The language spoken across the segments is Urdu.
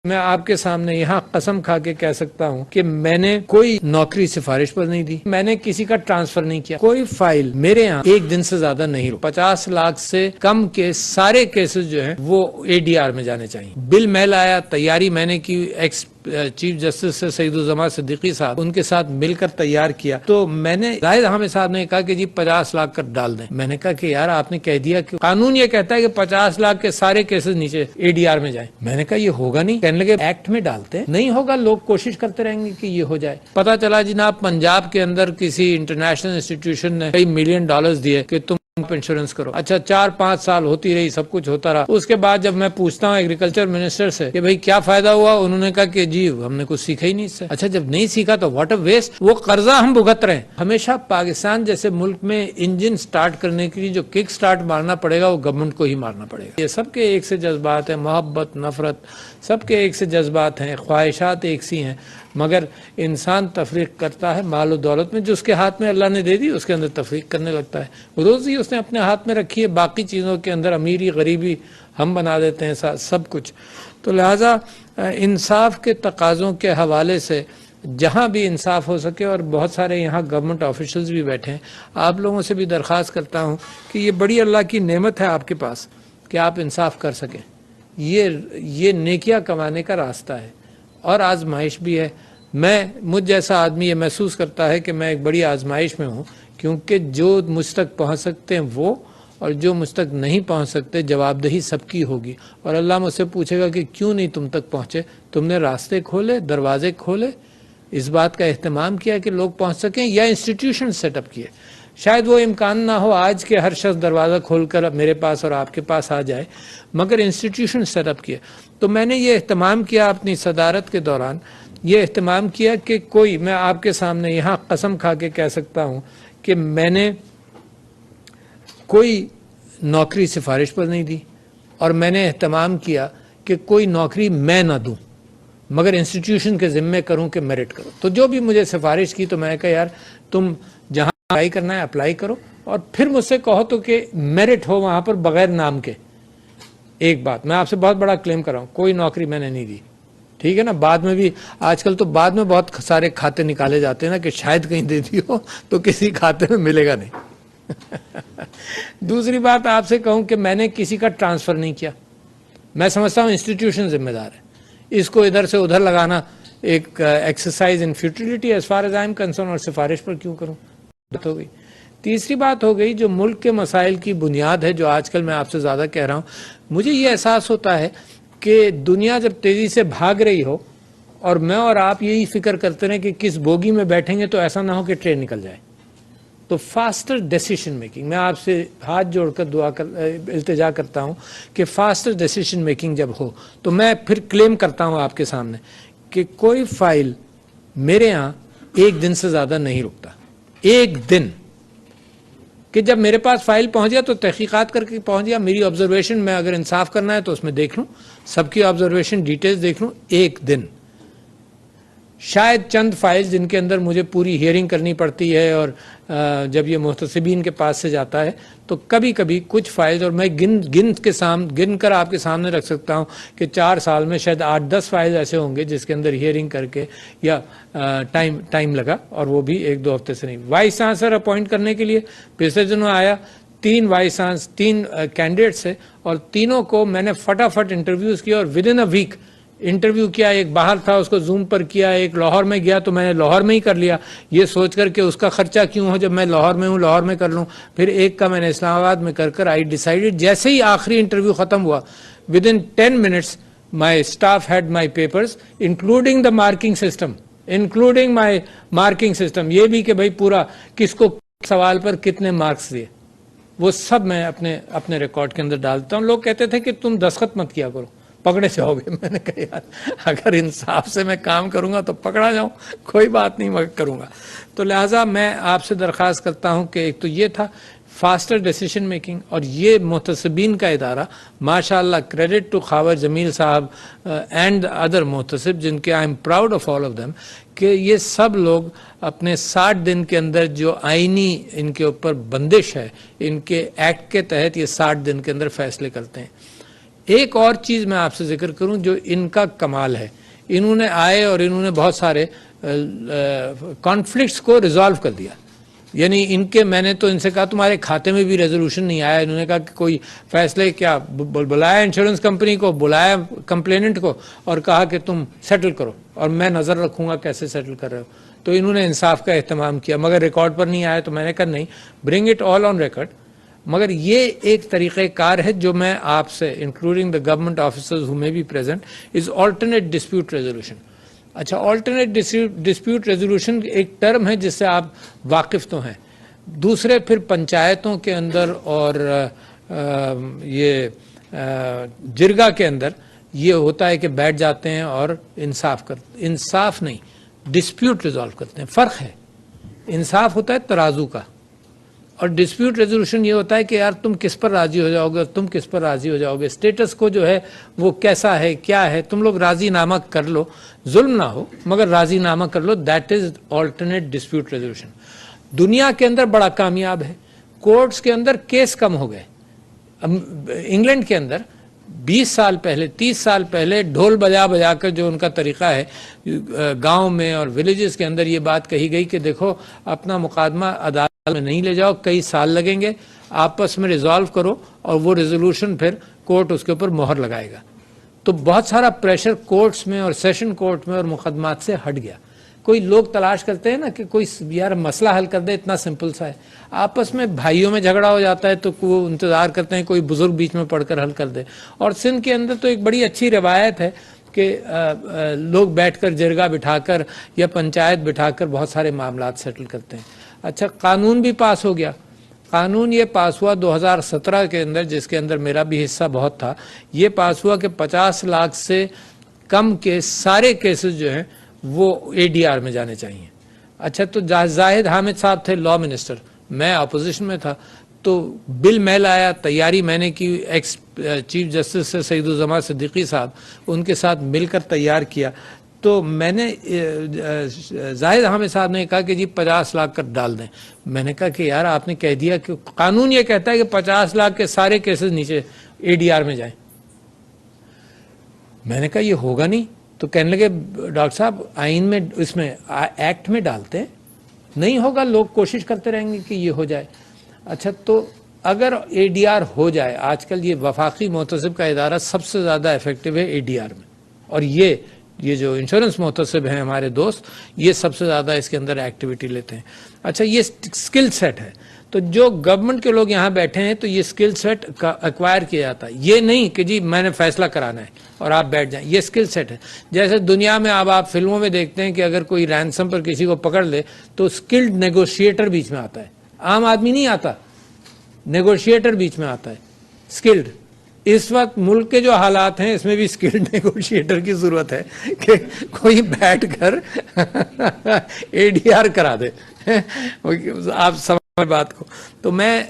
میں آپ کے سامنے یہاں قسم کھا کے کہہ سکتا ہوں کہ میں نے کوئی نوکری سفارش پر نہیں دی، میں نے کسی کا ٹرانسفر نہیں کیا، کوئی فائل میرے یہاں ایک دن سے زیادہ نہیں رو 50 لاکھ سے کم کے سارے کیسز جو ہیں وہ ADR میں جانے چاہیے۔ بل میل آیا، تیاری میں نے کی، ایکس چیف جسٹس سے سعید الزمان صدیقی صاحب ان کے ساتھ مل کر تیار کیا، تو میں نے زاہد حامد صاحب نے کہا کہ جی 50 لاکھ کر ڈال دیں۔ میں نے کہا کہ یار آپ نے کہہ دیا کہ قانون یہ کہتا ہے کہ 50 لاکھ کے سارے کیسز نیچے ADR میں جائیں۔ میں نے کہا یہ ہوگا نہیں، کہنے لگے ایکٹ میں ڈالتے ہیں، نہیں ہوگا، لوگ کوشش کرتے رہیں گے کہ یہ ہو جائے۔ پتا چلا جناب پنجاب کے اندر کسی انٹرنیشنل انسٹیٹیوشن نے کئی $1 ملین دیے کہ تم انشورنس کرو۔ اچھا 4-5 سال ہوتی رہی، سب کچھ ہوتا رہا۔ اس کے بعد جب میں پوچھتا ہوں ایگریکلچر منسٹر سے کہ بھئی کیا فائدہ ہوا، انہوں نے کہا کہ جی ہم نے کچھ سیکھا ہی نہیں اس سے۔ اچھا جب نہیں سیکھا تو واٹ اے ویسٹ، وہ قرضہ ہم بھگت رہے ہیں۔ ہمیشہ پاکستان جیسے ملک میں انجن سٹارٹ کرنے کے لیے جو کک سٹارٹ مارنا پڑے گا وہ گورنمنٹ کو ہی مارنا پڑے گا۔ یہ سب کے ایک سے جذبات ہیں، محبت، نفرت، سب کے ایک سے جذبات ہیں، خواہشات ایک سی ہیں، مگر انسان تفریق کرتا ہے مال و دولت میں، جو اس کے ہاتھ میں اللہ نے دے دی اس کے اندر تفریق کرنے لگتا ہے۔ روزی اس نے اپنے ہاتھ میں رکھی ہے، باقی چیزوں کے اندر امیری غریبی ہم بنا دیتے ہیں سب کچھ۔ تو لہٰذا انصاف کے تقاضوں کے حوالے سے جہاں بھی انصاف ہو سکے، اور بہت سارے یہاں گورنمنٹ آفیشلز بھی بیٹھے ہیں، آپ لوگوں سے بھی درخواست کرتا ہوں کہ یہ بڑی اللہ کی نعمت ہے آپ کے پاس کہ آپ انصاف کر سکیں۔ یہ نیکیاں کمانے کا راستہ ہے اور آزمائش بھی ہے۔ مجھ جیسا آدمی یہ محسوس کرتا ہے کہ میں ایک بڑی آزمائش میں ہوں، کیونکہ جو مجھ تک پہنچ سکتے ہیں وہ، اور جو مجھ تک نہیں پہنچ سکتے جواب دہی سب کی ہوگی، اور اللہ مجھ سے پوچھے گا کہ کیوں نہیں تم تک پہنچے، تم نے راستے کھولے، دروازے کھولے، اس بات کا اہتمام کیا کہ لوگ پہنچ سکیں، یا انسٹیٹیوشن سیٹ اپ کیے۔ شاید وہ امکان نہ ہو آج کے ہر شخص دروازہ کھول کر میرے پاس اور آپ کے پاس آ جائے، مگر انسٹیٹیوشن سیٹ اپ کیے۔ تو میں نے یہ اہتمام کیا اپنی صدارت کے دوران، یہ اہتمام کیا کہ میں آپ کے سامنے یہاں قسم کھا کے کہہ سکتا ہوں کہ میں نے کوئی نوکری سفارش پر نہیں دی، اور میں نے اہتمام کیا کہ کوئی نوکری میں نہ دوں مگر انسٹیٹیوشن کے ذمے کروں کہ میرٹ کرو۔ تو جو بھی مجھے سفارش کی تو میں نے کہا یار تم جہاں اپلائی کرنا ہے اپلائی کرو، اور پھر مجھ سے کہو تو کہ میرٹ ہو وہاں پر بغیر نام کے۔ ایک بات میں آپ سے بہت بڑا کلیم کر رہا ہوں، کوئی نوکری میں نے نہیں دی، ٹھیک ہے نا۔ بعد میں بھی آج کل تو بعد میں بہت سارے کھاتے نکالے جاتے ہیں نا کہ شاید کہیں دے دی ہو تو کسی کھاتے میں ملے گا نہیں۔ دوسری بات آپ سے کہوں کہ میں نے کسی کا ٹرانسفر نہیں کیا، میں سمجھتا ہوں انسٹیٹیوشن ذمہ دار ہے، اس کو ادھر سے ادھر لگانا ایک exercise in futility as far as I am concern, اور سفارش پر کیوں کروں، بات ہو گئی۔ تیسری بات ہو گئی جو ملک کے مسائل کی بنیاد ہے، جو آج کل میں آپ سے زیادہ کہہ رہا ہوں، مجھے یہ احساس ہوتا ہے کہ دنیا جب تیزی سے بھاگ رہی ہو اور میں اور آپ یہی فکر کرتے رہیں کہ کس بوگی میں بیٹھیں گے تو ایسا نہ ہو کہ ٹرین نکل جائے، تو فاسٹر ڈیسیشن میکنگ، میں آپ سے ہاتھ جوڑ کر التجا کرتا ہوں کہ فاسٹر ڈیسیشن میکنگ جب ہو تو میں پھر کلیم کرتا ہوں آپ کے سامنے کہ کوئی فائل میرے ہاں ایک دن سے زیادہ نہیں رکتا۔ ایک دن کہ جب میرے پاس فائل پہنچ گیا تو تحقیقات کر کے پہنچ گیا، میری آبزرویشن میں اگر انصاف کرنا ہے تو اس میں دیکھ لوں، سب کی آبزرویشن ڈیٹیلز دیکھ لوں، ایک دن۔ شاید چند فائل جن کے اندر مجھے پوری ہیئرنگ کرنی پڑتی ہے، اور جب یہ محتسبین کے پاس سے جاتا ہے تو کبھی کبھی کچھ فائل، اور میں گن کر آپ کے سامنے رکھ سکتا ہوں کہ 4 سال میں شاید 8-10 فائل ایسے ہوں گے جس کے اندر ہیئرنگ کر کے یا ٹائم لگا، اور وہ بھی 1-2 ہفتے سے نہیں۔ وائس چانسلر اپوائنٹ کرنے کے لیے پچھلے دنوں آیا، 3 کینڈیڈیٹس سے، اور تینوں کو میں نے فٹافٹ انٹرویوز کیا، اور within a week interview کیا۔ ایک باہر تھا اس کو زوم پر کیا، ایک لاہور میں گیا تو میں نے لاہور میں ہی کر لیا، یہ سوچ کر کہ اس کا خرچہ کیوں ہو، جب میں لاہور میں ہوں لاہور میں کر لوں۔ پھر ایک کا میں نے اسلام آباد میں کر آئی ڈیسائیڈڈ، جیسے ہی آخری انٹرویو ختم ہوا with in 10 minutes my staff had my papers including the marking system, یہ بھی کہ بھائی پورا کس کو سوال پر کتنے مارکس دیے، وہ سب میں اپنے ریکارڈ کے اندر ڈالتا ہوں۔ لوگ کہتے تھے کہ تم دستخط مت کیا کرو، پکڑے جاؤ گے۔ میں نے کہا یار اگر انصاف سے میں کام کروں گا تو پکڑا جاؤں، کوئی بات نہیں، میں کروں گا۔ تو لہٰذا میں آپ سے درخواست کرتا ہوں کہ ایک تو یہ تھا فاسٹر ڈیسیشن میکنگ، اور یہ محتسبین کا ادارہ ماشاءاللہ، کریڈٹ ٹو خاور جمیل صاحب اینڈ ادر محتسب، جن کے I am proud of all of them, کہ یہ سب لوگ اپنے 60 دن کے اندر جو آئینی ان کے اوپر بندش ہے، ان کے ایکٹ کے تحت یہ 60 دن کے اندر فیصلے کرتے ہیں۔ ایک اور چیز میں آپ سے ذکر کروں جو ان کا کمال ہے، انہوں نے آئے اور انہوں نے بہت سارے کانفلکٹس کو ریزالو کر دیا. یعنی ان کے، میں نے تو ان سے کہا تمہارے کھاتے میں بھی ریزولوشن نہیں آیا. انہوں نے کہا کہ کوئی فیصلے کیا، بلایا انشورنس کمپنی کو، بلایا کمپلیننٹ کو اور کہا کہ تم سیٹل کرو اور میں نظر رکھوں گا کیسے سیٹل کر رہے ہو. تو انہوں نے انصاف کا اہتمام کیا، مگر ریکارڈ پر نہیں آیا. تو میں نے کہا نہیں، bring it all on record. مگر یہ ایک طریقہ کار ہے جو میں آپ سے، including the government officers who may be present, is alternate dispute resolution. اچھا، آلٹرنیٹ ڈسپیوٹ ریزولوشن ایک ٹرم ہے جس سے آپ واقف تو ہیں. دوسرے پھر پنچایتوں کے اندر اور یہ جرگا کے اندر یہ ہوتا ہے کہ بیٹھ جاتے ہیں اور انصاف نہیں، ڈسپیوٹ ریزالو کرتے ہیں. فرق ہے، انصاف ہوتا ہے ترازو کا، اور ڈسپیوٹ ریزولوشن یہ ہوتا ہے کہ یار تم کس پر راضی ہو جاؤ گے، تم کس پر راضی ہو جاؤ گے، اسٹیٹس کو جو ہے وہ کیسا ہے، کیا ہے، تم لوگ راضی نامہ کر لو، ظلم نہ ہو مگر راضی نامہ کر لو. That is alternate dispute resolution. دنیا کے اندر بڑا کامیاب ہے. کورٹس کے اندر کیس کم ہو گئے. انگلینڈ کے اندر 20 سال پہلے، 30 سال پہلے ڈھول بجا بجا کر جو ان کا طریقہ ہے، گاؤں میں اور ولیجز کے اندر یہ بات کہی گئی کہ دیکھو اپنا مقدمہ عدالت میں نہیں لے جاؤ، کئی سال لگیں گے، آپس میں ریزالو کرو اور وہ ریزولوشن پھر کورٹ اس کے اوپر مہر لگائے گا. تو بہت سارا پریشر کورٹس میں اور سیشن کورٹ میں اور مقدمات سے ہٹ گیا. کوئی لوگ تلاش کرتے ہیں نا کہ کوئی یار مسئلہ حل کر دے، اتنا سمپل سا ہے. آپس میں بھائیوں میں جھگڑا ہو جاتا ہے تو وہ انتظار کرتے ہیں کوئی بزرگ بیچ میں پڑھ کر حل کر دے. اور سندھ کے اندر تو ایک بڑی اچھی روایت ہے کہ لوگ بیٹھ کر جرگا بٹھا کر یا پنچایت بٹھا کر بہت سارے معاملات سیٹل کرتے ہیں. اچھا، قانون بھی پاس ہو گیا. قانون یہ پاس ہوا 2017 کے اندر، جس کے اندر میرا بھی حصہ بہت تھا. یہ پاس ہوا کہ 50 لاکھ سے کم کے سارے کیسز جو ہیں وہ اے ڈی آر میں جانے چاہیے. اچھا، تو زاہد حامد صاحب تھے لا منسٹر، میں اپوزیشن میں تھا، تو بل میں لایا، تیاری میں نے کی، ایکس چیف جسٹس سے سعید الزمان صدیقی صاحب، ان کے ساتھ مل کر تیار کیا. تو میں نے، زاہد حامد صاحب نے کہا کہ جی 50 لاکھ کر ڈال دیں. میں نے کہا کہ یار آپ نے کہہ دیا کہ قانون یہ کہتا ہے کہ 50 لاکھ کے سارے کیسز نیچے اے ڈی آر میں جائیں. میں نے کہا یہ ہوگا نہیں. تو کہنے لگے ڈاکٹر صاحب آئین میں، اس میں ایکٹ میں ڈالتے ہیں، نہیں ہوگا، لوگ کوشش کرتے رہیں گے کہ یہ ہو جائے. اچھا، تو اگر اے ڈی آر ہو جائے، آج کل یہ وفاقی محتسب کا ادارہ سب سے زیادہ ایفیکٹو ہے اے ڈی آر میں، اور یہ جو انشورنس محتسب ہیں ہمارے دوست، یہ سب سے زیادہ اس کے اندر ایکٹیویٹی لیتے ہیں. اچھا، یہ اسکل سیٹ ہے. تو جو گورنمنٹ کے لوگ یہاں بیٹھے ہیں تو یہ اسکل سیٹ ایکوائر کیا جاتا ہے. یہ نہیں کہ جی میں نے فیصلہ کرانا ہے اور آپ بیٹھ جائیں. یہ اسکل سیٹ ہے. جیسے دنیا میں اب آپ فلموں میں دیکھتے ہیں کہ اگر کوئی رینسم پر کسی کو پکڑ لے تو اسکلڈ نیگوشیٹر بیچ میں آتا ہے، عام آدمی نہیں آتا، نیگوشیٹر بیچ میں آتا ہے، اسکلڈ. اس وقت ملک کے جو حالات ہیں اس میں بھی اسکلڈ نیگوشیٹر کی ضرورت ہے کہ کوئی بیٹھ کر اے ڈی آر کرا دے. آپ سمجھ بات کو. تو میں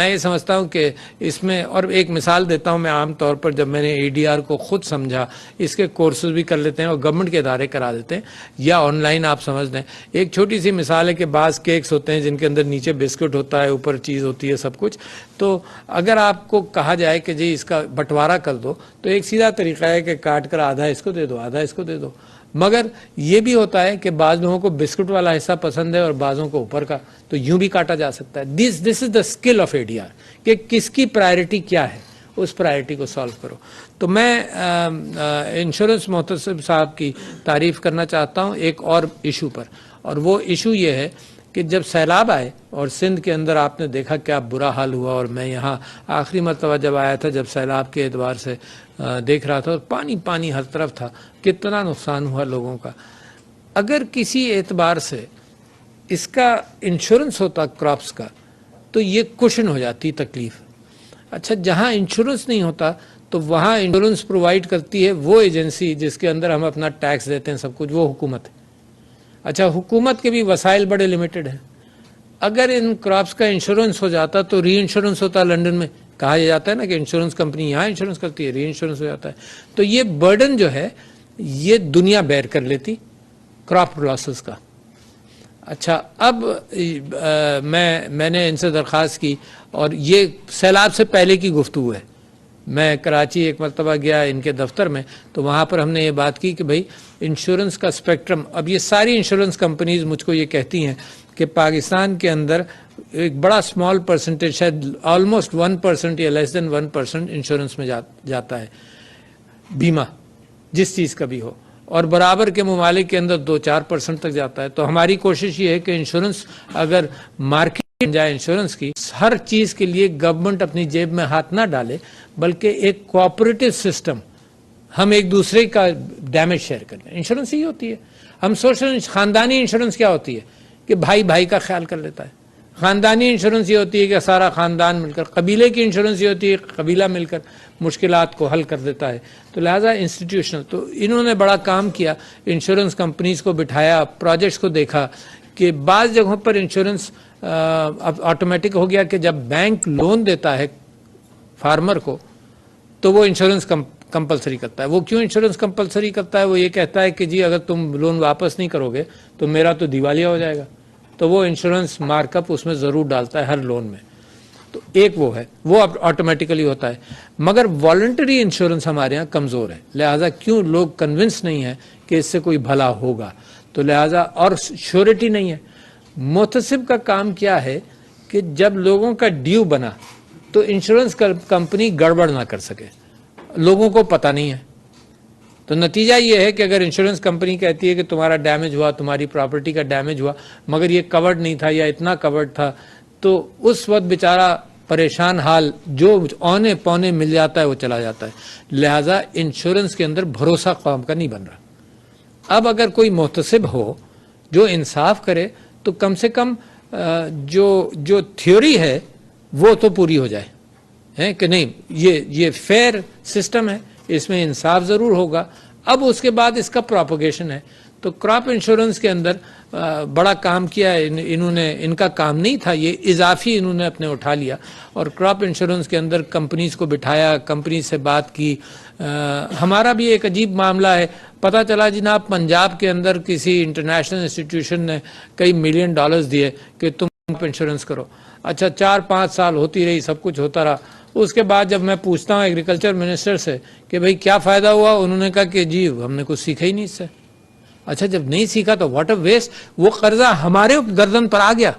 یہ سمجھتا ہوں کہ اس میں، اور ایک مثال دیتا ہوں، میں عام طور پر جب میں نے اے ڈی آر کو خود سمجھا، اس کے کورسز بھی کر لیتے ہیں اور گورنمنٹ کے ادارے کرا دیتے ہیں یا آن لائن آپ سمجھ دیں. ایک چھوٹی سی مثال ہے کہ بعض کیکس ہوتے ہیں جن کے اندر نیچے بسکٹ ہوتا ہے، اوپر چیز ہوتی ہے، سب کچھ. تو اگر آپ کو کہا جائے کہ جی اس کا بٹوارا کر دو، تو ایک سیدھا طریقہ ہے کہ کاٹ کر آدھا اس کو دے دو، آدھا اس کو دے دو. مگر یہ بھی ہوتا ہے کہ بعض لوگوں کو بسکٹ والا حصہ پسند ہے اور بعضوں کو اوپر کا، تو یوں بھی کاٹا جا سکتا ہے. This is the skill of A D R کہ کس کی پرائرٹی کیا ہے، اس پرائرٹی کو سالو کرو. تو میں انشورنس محتسب صاحب کی تعریف کرنا چاہتا ہوں ایک اور ایشو پر، اور وہ ایشو یہ ہے کہ جب سیلاب آئے اور سندھ کے اندر آپ نے دیکھا کیا برا حال ہوا، اور میں یہاں آخری مرتبہ جب آیا تھا جب سیلاب کے اعتبار سے دیکھ رہا تھا، اور پانی پانی ہر طرف تھا، کتنا نقصان ہوا لوگوں کا. اگر کسی اعتبار سے اس کا انشورنس ہوتا کراپس کا تو یہ کشن ہو جاتی تکلیف. اچھا، جہاں انشورنس نہیں ہوتا تو وہاں انشورنس پرووائڈ کرتی ہے وہ ایجنسی جس کے اندر ہم اپنا ٹیکس دیتے ہیں، سب کچھ، وہ حکومت ہے. اچھا، حکومت کے بھی وسائل بڑے لمیٹڈ ہیں. اگر ان کراپس کا انشورنس ہو جاتا تو ری انشورنس ہوتا. لنڈن میں کہا جاتا ہے نا کہ انشورنس کمپنی یہاں انشورنس کرتی ہے، ری انشورنس ہو جاتا ہے. تو یہ برڈن جو ہے یہ دنیا بیئر کر لیتی کراپ لاسز کا. اچھا، اب میں نے ان سے درخواست کی، اور یہ سیلاب سے پہلے کی گفتگو ہے، میں کراچی ایک مرتبہ گیا ان کے دفتر میں، تو وہاں پر ہم نے یہ بات کی کہ بھائی انشورنس کا اسپیکٹرم، اب یہ ساری انشورنس کمپنیز مجھ کو یہ کہتی ہیں کہ پاکستان کے اندر ایک بڑا اسمال پرسنٹیج، شاید آلموسٹ 1% یا لیس دین 1% انشورنس میں جاتا ہے، بیمہ جس چیز کا بھی ہو، اور برابر کے ممالک کے اندر 2-4% تک جاتا ہے۔ تو ہماری کوشش یہ ہے کہ انشورنس اگر مارکیٹ بن جائے انشورنس کی، ہر چیز کے لیے گورنمنٹ اپنی جیب میں ہاتھ نہ ڈالے، بلکہ ایک کوآپریٹو سسٹم، ہم ایک دوسرے کا ڈیمیج شیئر کر لیں۔ انشورنس ہی ہوتی ہے، ہم سوشل خاندانی انشورنس کیا ہوتی ہے کہ بھائی بھائی کا خیال کر لیتا ہے، خاندانی انشورنس یہ ہوتی ہے کہ سارا خاندان مل کر، قبیلے کی انشورنس یہ ہوتی ہے کہ قبیلہ مل کر مشکلات کو حل کر دیتا ہے۔ تو لہٰذا انسٹیٹیوشنل، تو انہوں نے بڑا کام کیا، انشورنس کمپنیز کو بٹھایا، پروجیکٹس کو دیکھا کہ بعض جگہوں پر انشورنس اب آٹومیٹک ہو گیا کہ جب بینک لون دیتا ہے فارمر کو تو وہ انشورنس کمپلسری کرتا ہے۔ وہ کیوں انشورنس کمپلسری کرتا ہے؟ وہ یہ کہتا ہے کہ جی اگر تم لون واپس نہیں کرو گے تو میرا تو دیوالیہ ہو جائے گا، تو وہ انشورنس مارک اپ اس میں ضرور ڈالتا ہے ہر لون میں۔ تو ایک وہ ہے، وہ اب آٹومیٹیکلی ہوتا ہے، مگر والنٹری انشورنس ہمارے ہاں کمزور ہے، لہٰذا کیوں لوگ کنونس نہیں ہیں کہ اس سے کوئی بھلا ہوگا، تو لہٰذا اور شیورٹی نہیں ہے۔ محتسب کا کام کیا ہے کہ جب لوگوں کا ڈیو بنا تو انشورنس کمپنی گڑبڑ نہ کر سکے، لوگوں کو پتہ نہیں ہے، تو نتیجہ یہ ہے کہ اگر انشورنس کمپنی کہتی ہے کہ تمہارا ڈیمیج ہوا، تمہاری پراپرٹی کا ڈیمیج ہوا، مگر یہ کورڈ نہیں تھا یا اتنا کورڈ تھا، تو اس وقت بیچارہ پریشان حال جو اونے پونے مل جاتا ہے وہ چلا جاتا ہے۔ لہٰذا انشورنس کے اندر بھروسہ قوم کا نہیں بن رہا۔ اب اگر کوئی محتسب ہو جو انصاف کرے تو کم سے کم جو تھیوری ہے وہ تو پوری ہو جائے کہ نہیں یہ فیئر سسٹم ہے، اس میں انصاف ضرور ہوگا۔ اب اس کے بعد اس کا پروپیگیشن ہے۔ تو کراپ انشورنس کے اندر بڑا کام کیا ہے انہوں نے، ان کا کام نہیں تھا، یہ اضافی انہوں نے اپنے اٹھا لیا، اور کراپ انشورنس کے اندر کمپنیز کو بٹھایا، کمپنی سے بات کی۔ ہمارا بھی ایک عجیب معاملہ ہے، پتہ چلا جناب پنجاب کے اندر کسی انٹرنیشنل انسٹیٹیوشن نے کئی $1 ملین دیے کہ تم انشورنس کرو۔ اچھا 4-5 سال ہوتی رہی، سب کچھ ہوتا رہا۔ اس کے بعد جب میں پوچھتا ہوں ایگریکلچر منسٹر سے کہ بھئی کیا فائدہ ہوا، انہوں نے کہا کہ جی ہم نے کچھ سیکھا ہی نہیں اس سے۔ اچھا جب نہیں سیکھا تو واٹ اے ویسٹ، وہ قرضہ ہمارے گردن پر آ گیا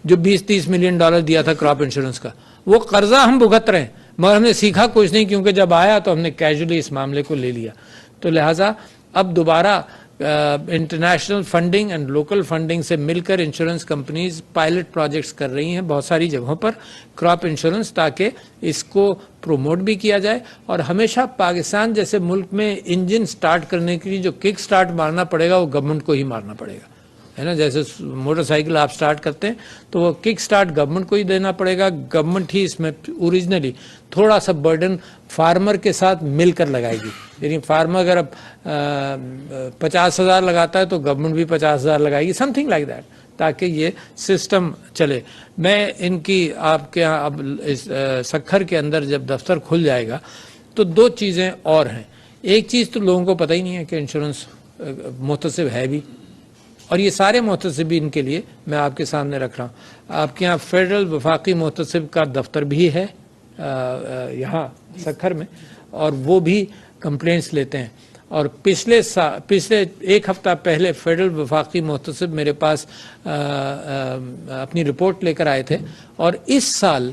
جو $20-30 ملین دیا تھا کراپ انشورنس کا، وہ قرضہ ہم بھگت رہے ہیں، مگر ہم نے سیکھا کچھ نہیں، کیونکہ جب آیا تو ہم نے کیجولی اس معاملے کو لے لیا۔ تو لہٰذا اب دوبارہ international funding and local funding سے مل کر انشورنس کمپنیز پائلٹ پروجیکٹس کر رہی ہیں بہت ساری جگہوں پر کراپ انشورنس، تاکہ اس کو پروموٹ بھی کیا جائے۔ اور ہمیشہ پاکستان جیسے ملک میں انجن سٹارٹ کرنے کے لیے جو کک سٹارٹ مارنا پڑے گا وہ گورنمنٹ کو ہی مارنا پڑے گا، ہے نا۔ جیسے موٹر سائیکل آپ سٹارٹ کرتے ہیں تو وہ کک سٹارٹ گورنمنٹ کو ہی دینا پڑے گا، گورنمنٹ ہی اس میں اوریجنلی تھوڑا سا برڈن فارمر کے ساتھ مل کر لگائے گی، یعنی فارمر اگر اب 50,000 لگاتا ہے تو گورنمنٹ بھی 50,000 لگائے گی، سم تھنگ لائک دیٹ، تاکہ یہ سسٹم چلے۔ میں ان کی آپ کے یہاں اب سکھر کے اندر جب دفتر کھل جائے گا تو 2 چیزیں اور ہیں۔ ایک چیز تو لوگوں کو پتہ ہی نہیں ہے کہ انشورنس محتسب ہے بھی، اور یہ سارے محتسبین کے لیے میں آپ کے سامنے رکھ رہا ہوں۔ آپ کے یہاں فیڈرل وفاقی محتسب کا دفتر بھی ہے یہاں سکھر میں، اور وہ بھی کمپلینٹس لیتے ہیں۔ اور پچھلے 1 ہفتہ پہلے فیڈرل وفاقی محتسب میرے پاس اپنی رپورٹ لے کر آئے تھے، اور اس سال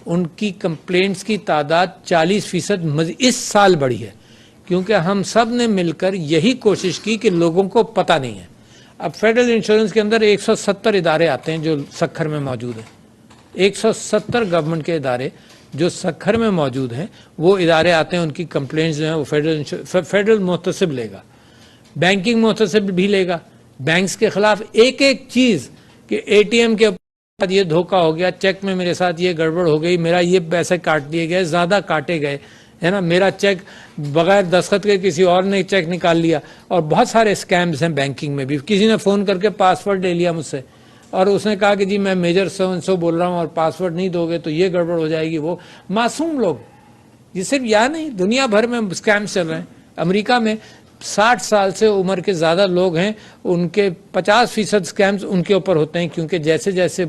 ان کی کمپلینٹس کی تعداد 40% اس سال بڑھی ہے، کیونکہ ہم سب نے مل کر یہی کوشش کی کہ لوگوں کو پتہ نہیں ہے۔ اب فیڈرل انشورنس کے اندر 170 ادارے آتے ہیں جو سکھر میں موجود ہیں، 170 گورنمنٹ کے ادارے جو سکھر میں موجود ہیں، وہ ادارے آتے ہیں، ان کی کمپلینٹس جو ہیں وہ فیڈرل محتسب لے گا، بینکنگ محتسب بھی لے گا، بینکس کے خلاف ایک چیز کہ اے ٹی ایم کے بعد یہ دھوکہ ہو گیا، چیک میں میرے ساتھ یہ گڑبڑ ہو گئی، میرا یہ پیسے کاٹ دیے گئے، زیادہ کاٹے گئے، ہے نا، میرا چیک بغیر دستخط کے کسی اور نے چیک نکال لیا۔ اور بہت سارے اسکیمز ہیں بینکنگ میں بھی، کسی نے فون کر کے پاسورڈ لے لیا مجھ سے، اور اس نے کہا کہ جی میں میجر سو بول رہا ہوں اور پاسورڈ نہیں دو گے تو یہ گڑبڑ ہو جائے گی۔ وہ معصوم لوگ، یہ صرف یہاں نہیں، دنیا بھر میں اسکیمز چل رہے ہیں۔ امریکہ میں 60 سال سے عمر کے زیادہ لوگ ہیں ان کے 50% سکیمز ان کے اوپر ہوتے ہیں، کیونکہ جیسے جیسے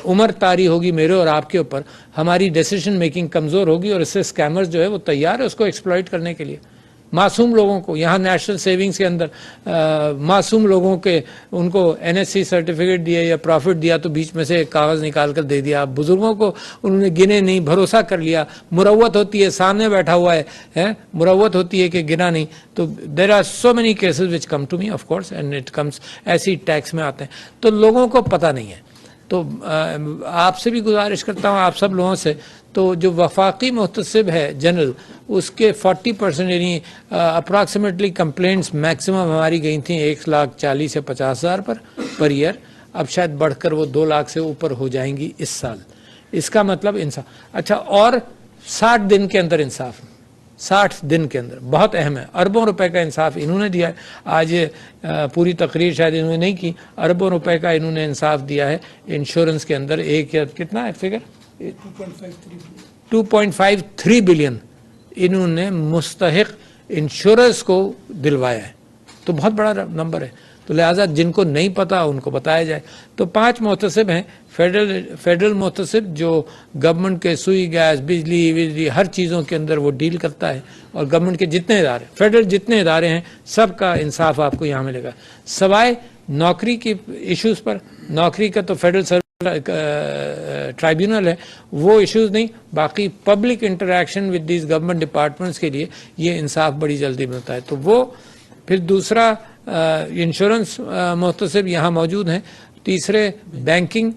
عمر طاری ہوگی میرے اور آپ کے اوپر، ہماری ڈیسیژن میکنگ کمزور ہوگی، اور اس سے سکیمرز جو ہے وہ تیار ہے اس کو ایکسپلائٹ کرنے کے لیے۔ معصوم لوگوں کو یہاں نیشنل سیونگز کے اندر معصوم لوگوں کے ان کو NSC سرٹیفکیٹ دیا یا پروفٹ دیا تو بیچ میں سے ایک کاغذ نکال کر دے دیا، بزرگوں کو انہوں نے گنے نہیں، بھروسہ کر لیا، مروت ہوتی ہے، سامنے بیٹھا ہوا ہے، مروت ہوتی ہے کہ گنا نہیں۔ تو there are so many cases which come to me of course and it comes, ایسی ٹیکس میں آتے ہیں تو لوگوں کو پتہ نہیں ہے۔ تو آپ سے بھی گزارش کرتا ہوں، آپ سب لوگوں سے، تو جو وفاقی محتسب ہے جنرل، اس کے 40% یعنی اپراکسیمیٹلی کمپلینٹس میکسیمم ہماری گئی تھیں 1,40,000 سے 50,000 پر ایئر، اب شاید بڑھ کر وہ 2 لاکھ سے اوپر ہو جائیں گی اس سال۔ اس کا مطلب انصاف، اچھا، اور 60 دن کے اندر انصاف، 60 دن کے اندر بہت اہم ہے۔ اربوں روپے کا انصاف انہوں نے دیا ہے، آج پوری تقریر شاید انہوں نے نہیں کی، اربوں روپے کا انہوں نے انصاف دیا ہے انشورنس کے اندر۔ ایک یا کتنا ہے فگر، 2.53 بلین انہوں نے مستحق انشورنس کو دلوایا ہے، تو بہت بڑا نمبر ہے۔ تو لہٰذا جن کو نہیں پتا ان کو بتایا جائے۔ تو 5 محتسب ہیں، فیڈرل محتسب جو گورنمنٹ کے سوئی، گیس، بجلی ہر چیزوں کے اندر وہ ڈیل کرتا ہے، اور گورنمنٹ کے جتنے ادارے، فیڈرل جتنے ادارے ہیں سب کا انصاف آپ کو یہاں ملے گا، سوائے نوکری کی ایشوز پر۔ نوکری کا تو فیڈرل ٹرائیبیونل ہے، وہ ایشوز نہیں، باقی public interaction with these government departments کے لیے یہ انصاف بڑی جلدی ملتا ہے۔ تو وہ پھر دوسرا انشورنس محتسب یہاں موجود ہیں، تیسرے بینکنگ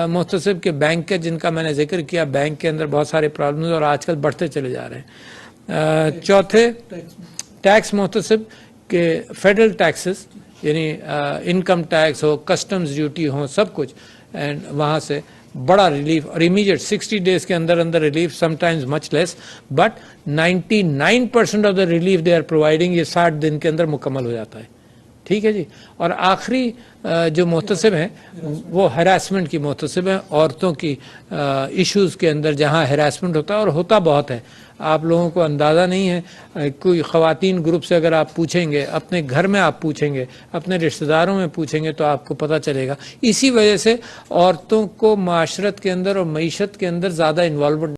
محتسب کے بینک کے، جن کا میں نے ذکر کیا، بینک کے اندر بہت سارے پرابلمز اور آج کل بڑھتے چلے جا رہے ہیں۔ چوتھے ٹیکس محتسب کے فیڈرل ٹیکسز، یعنی انکم ٹیکس ہو، کسٹمز ڈیوٹی ہو، سب کچھ، اینڈ وہاں سے بڑا ریلیف اور امیجیٹ 60 days کے اندر اندر relief, sometimes much less, but 99% of the relief they are providing, یہ 60 دن کے اندر مکمل ہو جاتا ہے۔ ٹھیک ہے جی۔ اور آخری جو محتسب ہیں وہ ہراسمنٹ کی محتسب ہیں، عورتوں کی ایشوز کے اندر جہاں ہراسمنٹ ہوتا ہے، اور ہوتا بہت ہے، آپ لوگوں کو اندازہ نہیں ہے۔ کوئی خواتین گروپ سے اگر آپ پوچھیں گے، اپنے گھر میں آپ پوچھیں گے، اپنے رشتہ داروں میں پوچھیں گے، تو آپ کو پتہ چلے گا۔ اسی وجہ سے عورتوں کو معاشرت کے اندر اور معیشت کے اندر زیادہ انوالومنٹ